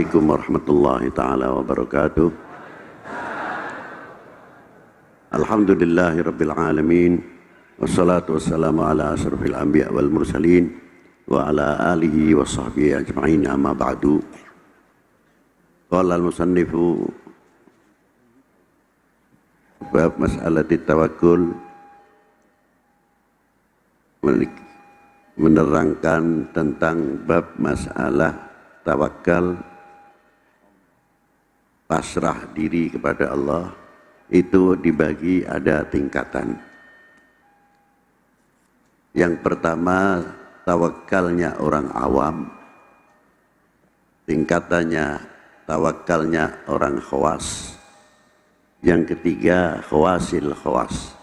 Assalamualaikum warahmatullahi taala wabarakatuh. Alhamdulillahi rabbil alamin. Wassalatu wassalamu ala asrafil anbiya wal mursalin wa ala alihi wa sahbihi ajma'in, amma ba'du. Qala al-musannifu bab mas'alati tawakkul, menerangkan tentang bab masalah tawakal, pasrah diri kepada Allah. Itu dibagi ada tingkatan. Yang pertama tawakalnya orang awam, tingkatannya tawakalnya orang khawas, yang ketiga khawasil khawas.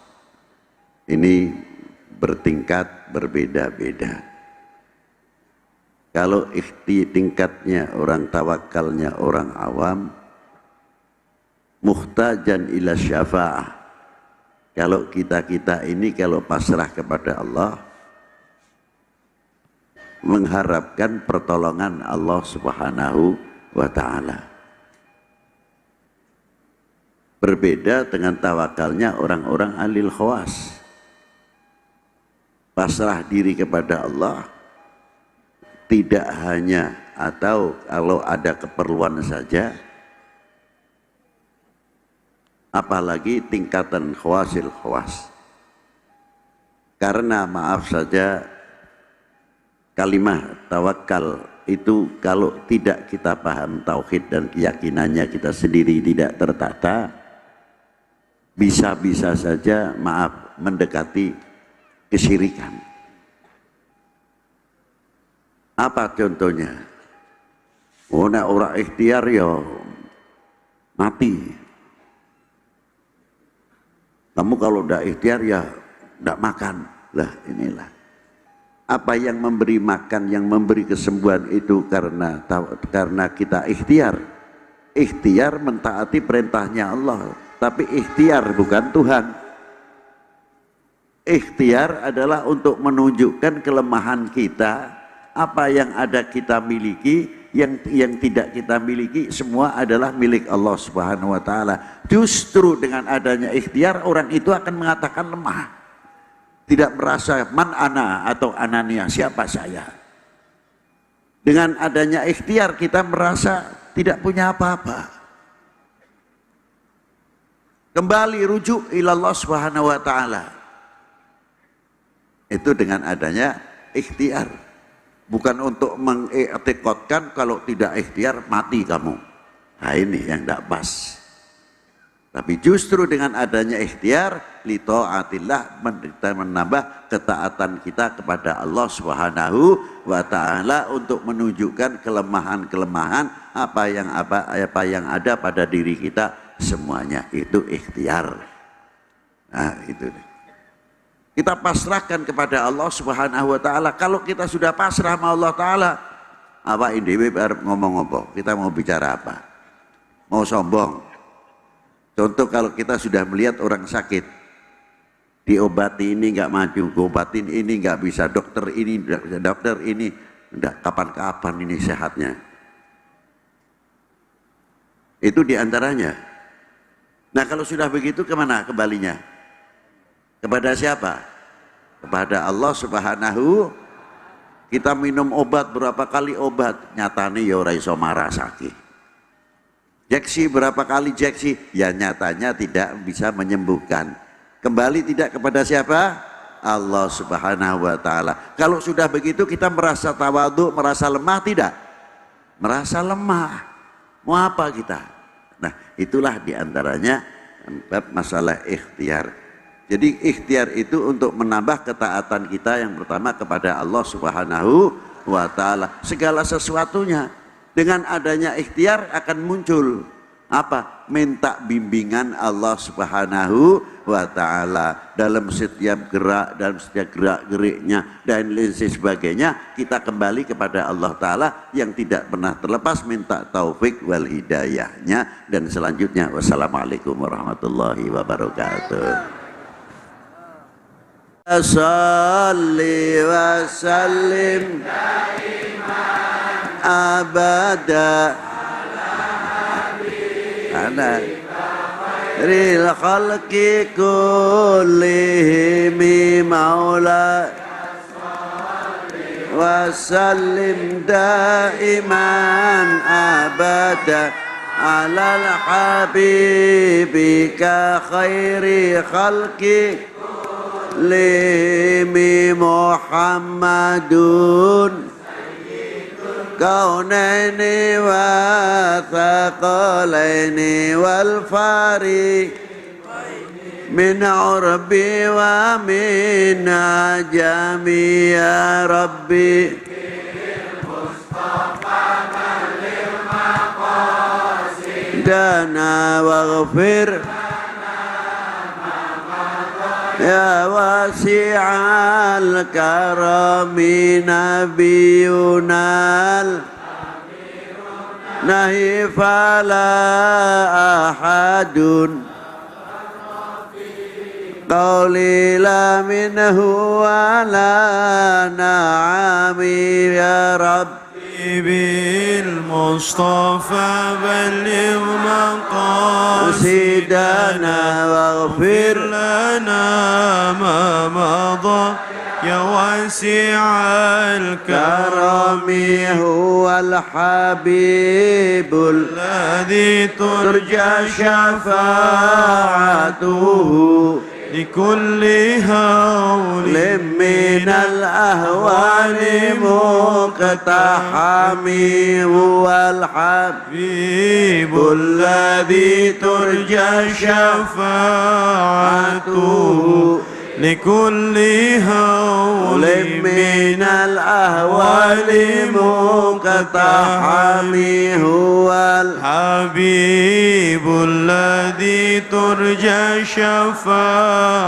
Ini bertingkat berbeda-beda. Kalau tingkatnya orang tawakalnya orang awam, muhtajan ila syafa'ah. Kalau kita ini kalau pasrah kepada Allah, mengharapkan pertolongan Allah Subhanahu wa ta'ala. Berbeda dengan tawakalnya orang-orang alil khawas. Pasrah diri kepada Allah tidak hanya atau kalau ada keperluan saja, apalagi tingkatan khawasil khawas. Karena maaf saja, kalimah tawakal itu kalau tidak kita paham tauhid dan keyakinannya kita sendiri tidak tertata, bisa-bisa saja maaf mendekati kesyirikan. Apa contohnya? Nek ora ikhtiar ya mati. Kamu kalau tidak ikhtiar ya tidak makan. Lah inilah. Apa yang memberi makan, yang memberi kesembuhan itu karena kita ikhtiar. Ikhtiar mentaati perintahnya Allah. Tapi ikhtiar bukan Tuhan. Ikhtiar adalah untuk menunjukkan kelemahan kita. Apa yang ada kita miliki, yang tidak kita miliki, semua adalah milik Allah Subhanahu wa ta'ala. Justru dengan adanya ikhtiar, orang itu akan mengatakan lemah. Tidak merasa man ana atau anania, siapa saya. Dengan adanya ikhtiar kita merasa tidak punya apa-apa. Kembali rujuk ilallah Subhanahu wa ta'ala. Itu dengan adanya ikhtiar. Bukan untuk mengiktikadkan kalau tidak ikhtiar mati kamu. Nah ini yang tidak pas. Tapi justru dengan adanya ikhtiar, li ta'atillah, menambah ketaatan kita kepada Allah Subhanahu wa ta'ala untuk menunjukkan kelemahan-kelemahan apa yang ada pada diri kita, semuanya itu ikhtiar. Nah itu deh. Kita pasrahkan kepada Allah Subhanahu wa ta'ala. Kalau kita sudah pasrah sama Allah ta'ala, apa ini ngomong-ngomong, kita mau bicara apa? Mau sombong? Contoh kalau kita sudah melihat orang sakit, diobati ini nggak maju, diobatin ini nggak bisa, dokter ini enggak, kapan-kapan ini sehatnya. Itu diantaranya. Nah kalau sudah begitu kemana kembalinya? Kepada siapa? Kepada Allah Subhanahu. Kita minum obat berapa kali obat, nyatanya ya ora iso marasake. Injeksi berapa kali injeksi, ya nyatanya tidak bisa menyembuhkan. Kembali tidak kepada siapa? Allah Subhanahu wa ta'ala. Kalau sudah begitu kita merasa tawadhu, merasa lemah tidak? Merasa lemah. Mau apa kita? Nah itulah diantaranya bab masalah ikhtiar. Jadi ikhtiar itu untuk menambah ketaatan kita yang pertama kepada Allah Subhanahu wa ta'ala. Segala sesuatunya dengan adanya ikhtiar akan muncul apa? Minta bimbingan Allah Subhanahu wa ta'ala dalam setiap gerak, dalam setiap gerak-geriknya dan lain sebagainya. Kita kembali kepada Allah ta'ala yang tidak pernah terlepas minta taufik wal hidayahnya. Dan selanjutnya wassalamualaikum warahmatullahi wabarakatuh. Salli wa sallim abada Ada Ril khalqi kullihimi maula Wasallim daiman abada Alal habibika khairi khalqi Limi Muhammadun Kaunaini wa thaqalaini wal fariq Min urbi wa min ajami ya Rabbi Dana waghfir Ya wasi'al karami nabiyunal Nahi fala ahadun Qawlila minhu wa la na'ami ya Rabbi بالمصطفى بلغ مقاصدنا واغفر لنا ما مضى يا واسع الكرم هو الحبيب الذي ترجى شفاعته لكل هول من الأهوال مقتحم هو الحبيب الذي ترجى شفاعته لكل هول من الأهوال مقتحم هو الحبيب الذي ترجى شفاعته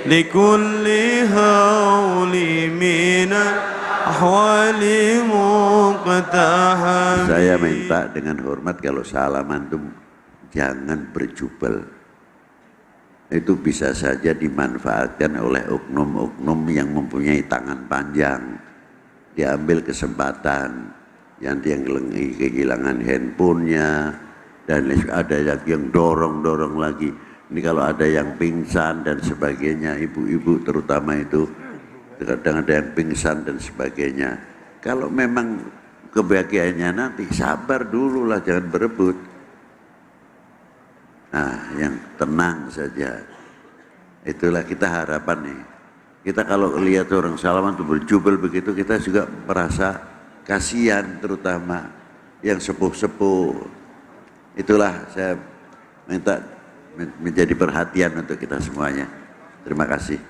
لكل هول من الأحوال مقتحم. Saya minta dengan hormat kalau salaman itu jangan berjubel. Itu bisa saja dimanfaatkan oleh oknum-oknum yang mempunyai tangan panjang. Diambil kesempatan yang kehilangan handphonenya dan ada yang dorong-dorong lagi. Ini kalau ada yang pingsan dan sebagainya, ibu-ibu terutama itu kadang ada yang pingsan dan sebagainya. Kalau memang kebahagiaannya nanti sabar dulu lah, jangan berebut. Nah, yang tenang saja. Itulah kita harapan nih. Kita kalau lihat orang salaman itu berjubel begitu, kita juga merasa kasihan, terutama yang sepuh-sepuh. Itulah saya minta menjadi perhatian untuk kita semuanya. Terima kasih.